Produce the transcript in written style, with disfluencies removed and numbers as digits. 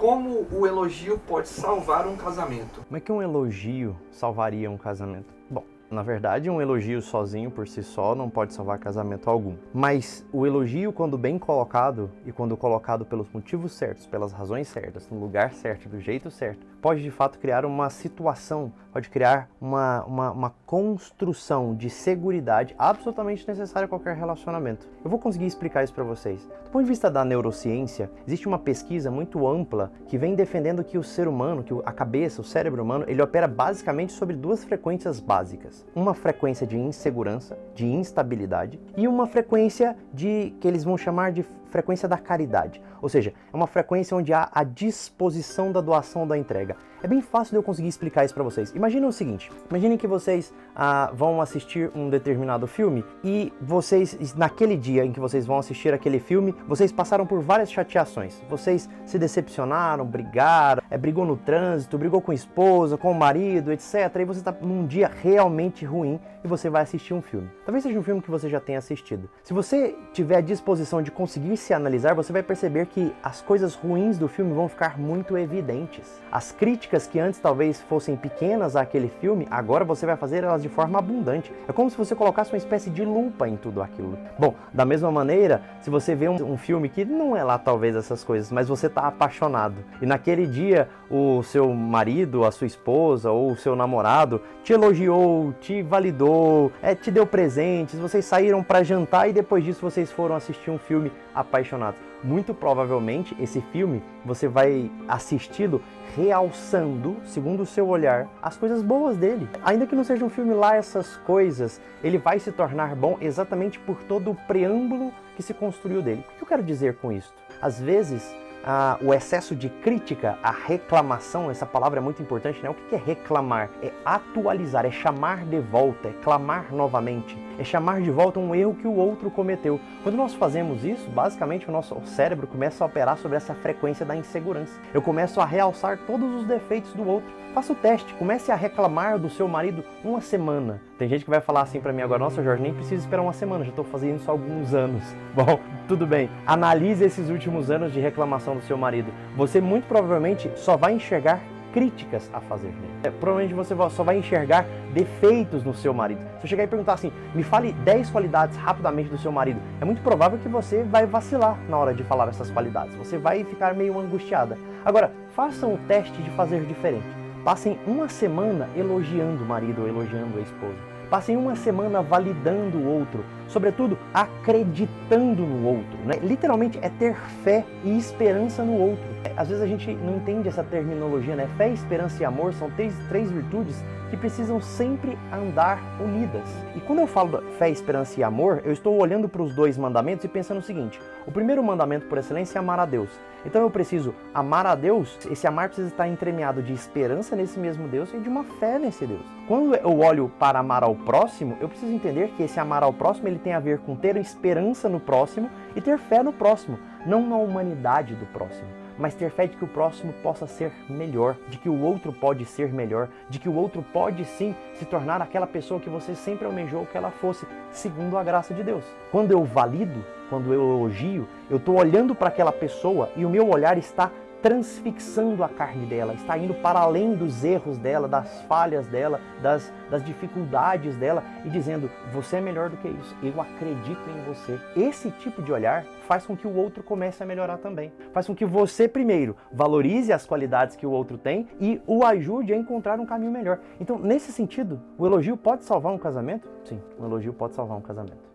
como o elogio pode salvar um casamento? Como é que um elogio salvaria um casamento? Bom, na verdade, um elogio sozinho, por si só, não pode salvar casamento algum. Mas o elogio, quando bem colocado e quando colocado pelos motivos certos, pelas razões certas, no lugar certo, do jeito certo, pode de fato criar uma situação, pode criar uma construção de seguridade absolutamente necessária a qualquer relacionamento. Eu vou conseguir explicar isso para vocês. Do ponto de vista da neurociência, existe uma pesquisa muito ampla que vem defendendo que o ser humano, que a cabeça, o cérebro humano, ele opera basicamente sobre duas frequências básicas. Uma frequência de insegurança, de instabilidade, e uma frequência que eles vão chamar de frequência da caridade. Ou seja, é uma frequência onde há a disposição da doação da entrega. É bem fácil de eu conseguir explicar isso para vocês. Imaginem o seguinte, imaginem que vocês vão assistir um determinado filme e vocês, naquele dia em que vocês vão assistir aquele filme, vocês passaram por várias chateações. Vocês se decepcionaram, brigaram, brigou no trânsito, brigou com a esposa, com o marido, etc. E você está num dia realmente ruim e você vai assistir um filme. Talvez seja um filme que você já tenha assistido. Se você tiver a disposição de conseguir se analisar, você vai perceber que as coisas ruins do filme vão ficar muito evidentes. As críticas que antes talvez fossem pequenas àquele filme, agora você vai fazer elas de forma abundante. É como se você colocasse uma espécie de lupa em tudo aquilo. Bom, da mesma maneira, se você vê um filme que não é lá talvez essas coisas, mas você está apaixonado, e naquele dia o seu marido, a sua esposa ou o seu namorado te elogiou, te validou, te deu presentes, vocês saíram para jantar e depois disso vocês foram assistir um filme apaixonados. Muito provavelmente esse filme você vai assisti-lo realçando, segundo o seu olhar, as coisas boas dele. Ainda que não seja um filme lá essas coisas, ele vai se tornar bom exatamente por todo o preâmbulo que se construiu dele. O que eu quero dizer com isso? Às vezes, o excesso de crítica, a reclamação, essa palavra é muito importante, né? O que é reclamar? É atualizar, é chamar de volta, é clamar novamente, é chamar de volta um erro que o outro cometeu. Quando nós fazemos isso, basicamente o nosso cérebro começa a operar sobre essa frequência da insegurança. Eu começo a realçar todos os defeitos do outro. Faça o teste, comece a reclamar do seu marido uma semana. Tem gente que vai falar assim pra mim agora, nossa Jorge, nem preciso esperar uma semana, já estou fazendo isso há alguns anos. Bom, tudo bem, analise esses últimos anos de reclamação do seu marido. Você muito provavelmente só vai enxergar críticas a fazer nele. Provavelmente você só vai enxergar defeitos no seu marido. Se eu chegar e perguntar assim, me fale 10 qualidades rapidamente do seu marido, é muito provável que você vai vacilar na hora de falar essas qualidades. Você vai ficar meio angustiada. Agora, façam o teste de fazer diferente. Passem uma semana elogiando o marido ou elogiando a esposa. Passem uma semana validando o outro, sobretudo acreditando no outro, né? Literalmente é ter fé e esperança no outro. Às vezes a gente não entende essa terminologia, né? Fé, esperança e amor são três virtudes que precisam sempre andar unidas. E quando eu falo fé, esperança e amor, eu estou olhando para os dois mandamentos e pensando o seguinte: o primeiro mandamento por excelência é amar a Deus. Então eu preciso amar a Deus, esse amar precisa estar entremeado de esperança nesse mesmo Deus e de uma fé nesse Deus. Quando eu olho para amar ao próximo, eu preciso entender que esse amar ao próximo ele tem a ver com ter esperança no próximo e ter fé no próximo, não na humanidade do próximo, mas ter fé de que o próximo possa ser melhor, de que o outro pode ser melhor, de que o outro pode sim se tornar aquela pessoa que você sempre almejou que ela fosse, segundo a graça de Deus. Quando eu valido, quando eu elogio, eu estou olhando para aquela pessoa e o meu olhar está transfixando a carne dela, está indo para além dos erros dela, das falhas dela, das dificuldades dela e dizendo, você é melhor do que isso, eu acredito em você. Esse tipo de olhar faz com que o outro comece a melhorar também. Faz com que você primeiro valorize as qualidades que o outro tem e o ajude a encontrar um caminho melhor. Então, nesse sentido, o elogio pode salvar um casamento? Sim, o elogio pode salvar um casamento.